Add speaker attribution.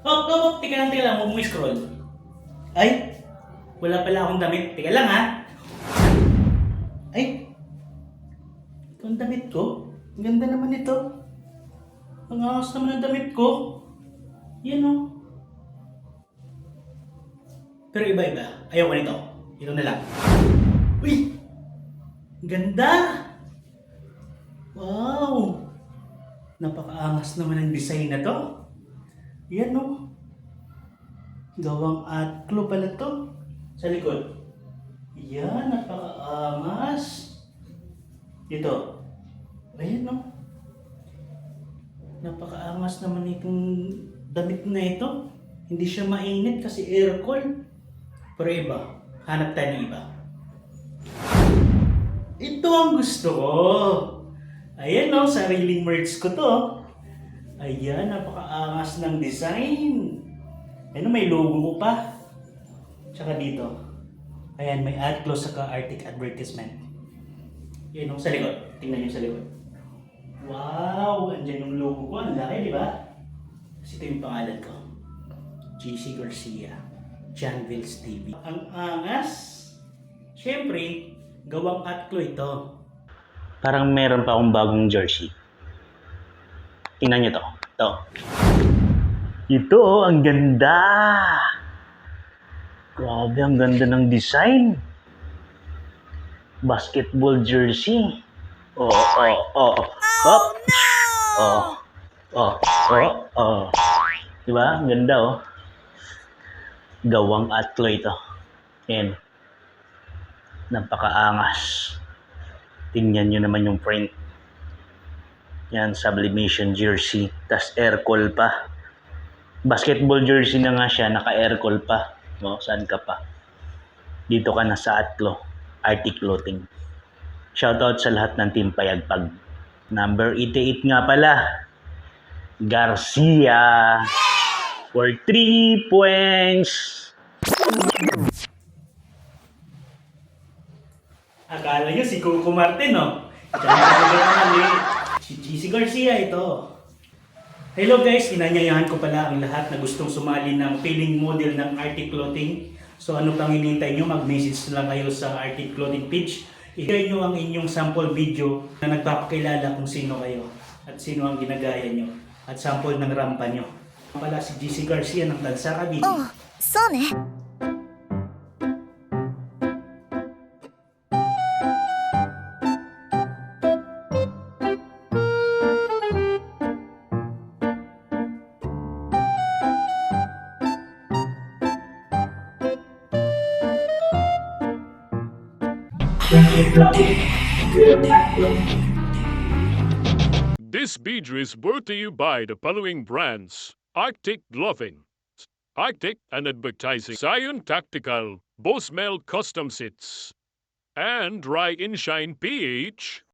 Speaker 1: Teka lang, huwag mo scroll. Ay, wala pala akong damit. Teka lang ha. Ay, ito ang damit ko. Ang ganda naman ito. Ang angas naman ang damit ko. Yan o. Pero iba-iba. Ayaw ko nito. Ito na lang. Uy! Ang ganda! Wow! Napakaangas naman ang design na to. Yan o. Gawang atlo pala to. Sa likod. Yan, napakaangas. Dito. Ayan o. Napakaangas naman itong damit na ito. Hindi siya mainit kasi aircon. Pero iba. Hanap tayo ng iba. Ito ang gusto ko. Ayan o, sariling merch ko to. Ayan, napakaangas ng design. Ayan o, may logo ko pa. Tsaka dito. Ayan, may ad close sa Arctic advertisement. Ayan o, sa likod. Tingnan nyo sa likod. Wow! Andyan yung logo ko. Ang laki, di ba? Kasi ito yung pangalan ko. GC Garcia. Janville's TV. Ang angas. Siyempre, gawang atlo ito. Parang meron pa akong bagong jersey. Tingnan nyo to. Ito. Ito, ang ganda. Grabe, ang ganda ng design. Basketball jersey. Oh. Hop. Oh. Diba? Ang ganda oh. Gawang atlo ito. Yan. Napakaangas. Tingnan nyo naman yung print. Yan, sublimation jersey. Tas aircall pa. Basketball jersey na nga siya, naka-aircall pa. No, saan ka pa? Dito ka na sa Atlo. Arctic Clothing. Shoutout sa lahat ng Team Payagpag. Number 88 nga pala. Garcia. For 3 points. Akala nyo si Coco Martin, no? Si GC Garcia ito. Hello guys, inanyayahan ko pala ang lahat na gustong sumali ng piling model ng Arctic Clothing. So ano pang hinihintay nyo? Mag-message lang kayo sa Arctic Clothing page. I-share nyo ang inyong sample video na nagpapakilala kung sino kayo at sino ang ginagaya nyo at sample ng rampa nyo. Pala si GC Garcia ng Tansa Cavite.
Speaker 2: Oh, そうね。
Speaker 3: This video is brought to you by the following brands: Arctic Clothing, Arctic and Advertising, Zion Tactical, Bosmel Custom Sits, and Dry and Shine PH.